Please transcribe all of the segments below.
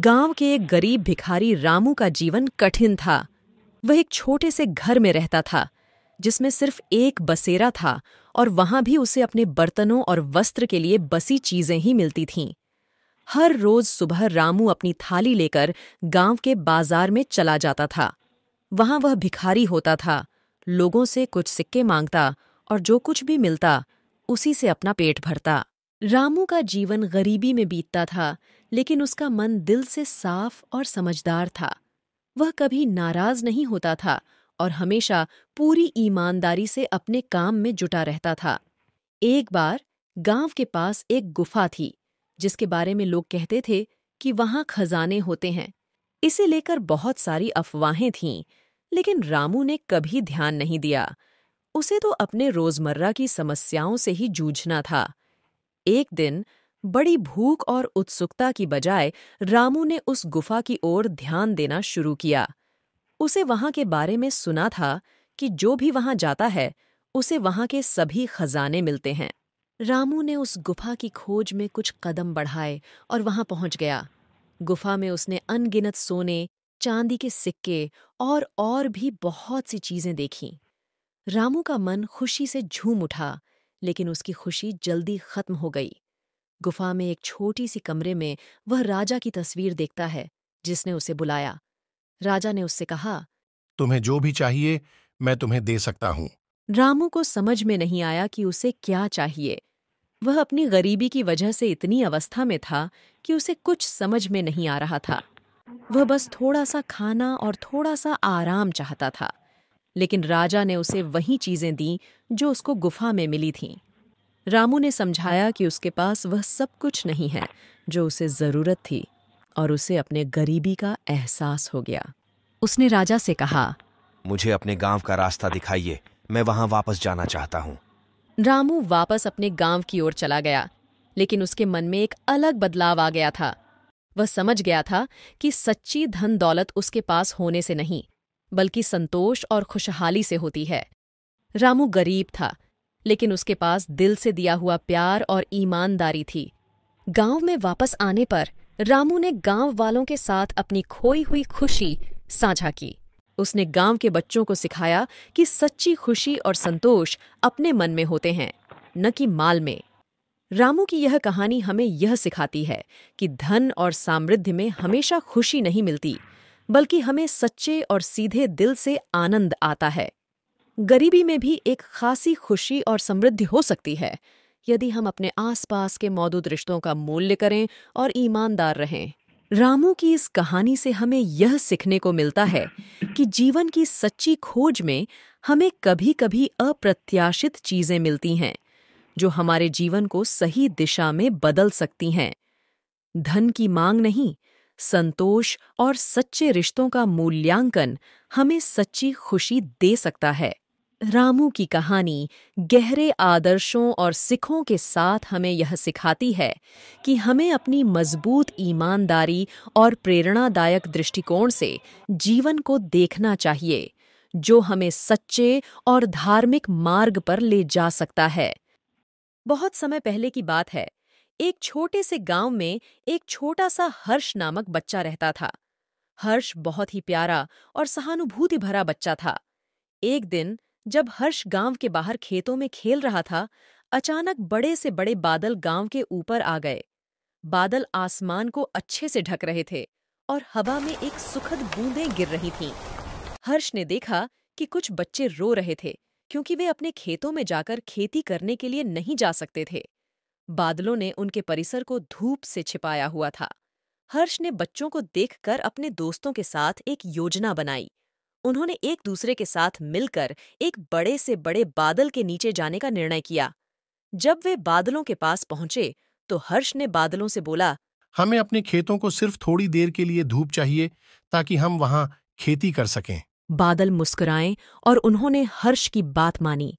गांव के एक गरीब भिखारी रामू का जीवन कठिन था। वह एक छोटे से घर में रहता था जिसमें सिर्फ एक बसेरा था और वहां भी उसे अपने बर्तनों और वस्त्र के लिए बसी चीजें ही मिलती थीं। हर रोज सुबह रामू अपनी थाली लेकर गांव के बाजार में चला जाता था। वहां वह भिखारी होता था, लोगों से कुछ सिक्के मांगता और जो कुछ भी मिलता उसी से अपना पेट भरता। रामू का जीवन गरीबी में बीतता था, लेकिन उसका मन दिल से साफ और समझदार था। वह कभी नाराज नहीं होता था और हमेशा पूरी ईमानदारी से अपने काम में जुटा रहता था। एक बार गांव के पास एक गुफा थी जिसके बारे में लोग कहते थे कि वहां खजाने होते हैं। इसे लेकर बहुत सारी अफवाहें थीं, लेकिन रामू ने कभी ध्यान नहीं दिया। उसे तो अपने रोजमर्रा की समस्याओं से ही जूझना था। एक दिन बड़ी भूख और उत्सुकता की बजाय रामू ने उस गुफा की ओर ध्यान देना शुरू किया। उसे वहां के बारे में सुना था कि जो भी वहां जाता है उसे वहां के सभी खजाने मिलते हैं। रामू ने उस गुफा की खोज में कुछ कदम बढ़ाए और वहां पहुंच गया। गुफा में उसने अनगिनत सोने, चांदी के सिक्के और भी बहुत सी चीजें देखीं। रामू का मन खुशी से झूम उठा, लेकिन उसकी खुशी जल्दी खत्म हो गई। गुफा में एक छोटी सी कमरे में वह राजा की तस्वीर देखता है जिसने उसे बुलाया। राजा ने उससे कहा, तुम्हें जो भी चाहिए मैं तुम्हें दे सकता हूँ। रामू को समझ में नहीं आया कि उसे क्या चाहिए। वह अपनी गरीबी की वजह से इतनी अवस्था में था कि उसे कुछ समझ में नहीं आ रहा था। वह बस थोड़ा सा खाना और थोड़ा सा आराम चाहता था, लेकिन राजा ने उसे वही चीजें दी जो उसको गुफा में मिली थीं। रामू ने समझाया कि उसके पास वह सब कुछ नहीं है जो उसे जरूरत थी, और उसे अपने गरीबी का एहसास हो गया। उसने राजा से कहा, मुझे अपने गांव का रास्ता दिखाइए, मैं वहां वापस जाना चाहता हूँ। रामू वापस अपने गांव की ओर चला गया, लेकिन उसके मन में एक अलग बदलाव आ गया था। वह समझ गया था कि सच्ची धन दौलत उसके पास होने से नहीं, बल्कि संतोष और खुशहाली से होती है। रामू गरीब था, लेकिन उसके पास दिल से दिया हुआ प्यार और ईमानदारी थी। गांव में वापस आने पर रामू ने गांव वालों के साथ अपनी खोई हुई खुशी साझा की। उसने गांव के बच्चों को सिखाया कि सच्ची खुशी और संतोष अपने मन में होते हैं, न कि माल में। रामू की यह कहानी हमें यह सिखाती है कि धन और समृद्धि में हमेशा खुशी नहीं मिलती, बल्कि हमें सच्चे और सीधे दिल से आनंद आता है। गरीबी में भी एक खासी खुशी और समृद्धि हो सकती है, यदि हम अपने आसपास के मौजूद रिश्तों का मूल्य करें और ईमानदार रहें। रामू की इस कहानी से हमें यह सीखने को मिलता है कि जीवन की सच्ची खोज में हमें कभी-कभी अप्रत्याशित चीजें मिलती हैं, जो हमारे जीवन को सही दिशा में बदल सकती हैं। धन की मांग नहीं, संतोष और सच्चे रिश्तों का मूल्यांकन हमें सच्ची खुशी दे सकता है। रामू की कहानी गहरे आदर्शों और सिखों के साथ हमें यह सिखाती है कि हमें अपनी मजबूत ईमानदारी और प्रेरणादायक दृष्टिकोण से जीवन को देखना चाहिए, जो हमें सच्चे और धार्मिक मार्ग पर ले जा सकता है। बहुत समय पहले की बात है। एक छोटे से गांव में एक छोटा सा हर्ष नामक बच्चा रहता था। हर्ष बहुत ही प्यारा और सहानुभूति भरा बच्चा था। एक दिन जब हर्ष गांव के बाहर खेतों में खेल रहा था, अचानक बड़े से बड़े बादल गांव के ऊपर आ गए। बादल आसमान को अच्छे से ढक रहे थे और हवा में एक सुखद बूंदें गिर रही थीं। हर्ष ने देखा कि कुछ बच्चे रो रहे थे क्योंकि वे अपने खेतों में जाकर खेती करने के लिए नहीं जा सकते थे। बादलों ने उनके परिसर को धूप से छिपाया हुआ था। हर्ष ने बच्चों को देखकर अपने दोस्तों के साथ एक योजना बनाई। उन्होंने एक दूसरे के साथ मिलकर एक बड़े से बड़े बादल के नीचे जाने का निर्णय किया। जब वे बादलों के पास पहुंचे तो हर्ष ने बादलों से बोला, हमें अपने खेतों को सिर्फ थोड़ी देर के लिए धूप चाहिए ताकि हम वहां खेती कर सकें। बादल मुस्कुराए और उन्होंने हर्ष की बात मानी।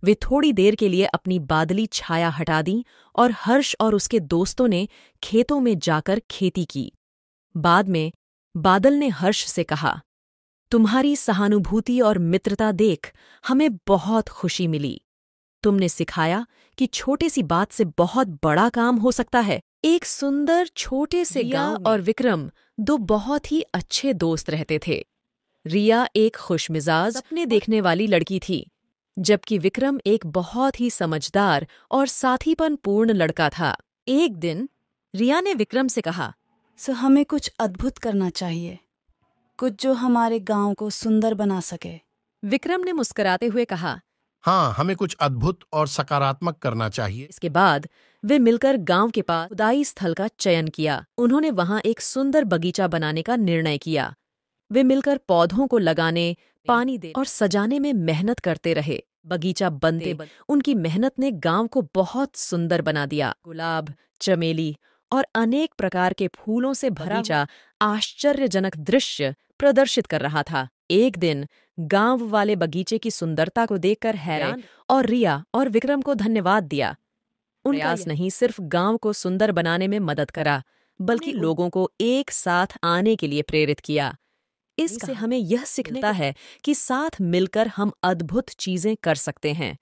वे थोड़ी देर के लिए अपनी बादली छाया हटा दी और हर्ष और उसके दोस्तों ने खेतों में जाकर खेती की। बाद में बादल ने हर्ष से कहा, तुम्हारी सहानुभूति और मित्रता देख हमें बहुत खुशी मिली। तुमने सिखाया कि छोटी सी बात से बहुत बड़ा काम हो सकता है। एक सुंदर छोटे से गांव और विक्रम दो बहुत ही अच्छे दोस्त रहते थे। रिया एक खुशमिजाज सपने देखने वाली लड़की थी, जबकि विक्रम एक बहुत ही समझदार और साथीपन पूर्ण लड़का था। एक दिन रिया ने विक्रम से कहा, हमें कुछ अद्भुत करना चाहिए, कुछ जो हमारे गांव को सुंदर बना सके। विक्रम ने मुस्कुराते हुए कहा, हाँ, हमें कुछ अद्भुत और सकारात्मक करना चाहिए। इसके बाद वे मिलकर गांव के पास खुदाई स्थल का चयन किया। उन्होंने वहां एक सुंदर बगीचा बनाने का निर्णय किया। वे मिलकर पौधों को लगाने, पानी देने और सजाने में मेहनत करते रहे। बगीचा बनते उनकी मेहनत ने गांव को बहुत सुंदर बना दिया। गुलाब, चमेली और अनेक प्रकार के फूलों से भरा बगीचा आश्चर्यजनक दृश्य प्रदर्शित कर रहा था। एक दिन गांव वाले बगीचे की सुंदरता को देखकर हैरान और रिया और विक्रम को धन्यवाद दिया। उनका प्रयास नहीं सिर्फ गांव को सुंदर बनाने में मदद करा, बल्कि लोगों को एक साथ आने के लिए प्रेरित किया। इससे हमें यह सीखता है कि साथ मिलकर हम अद्भुत चीजें कर सकते हैं।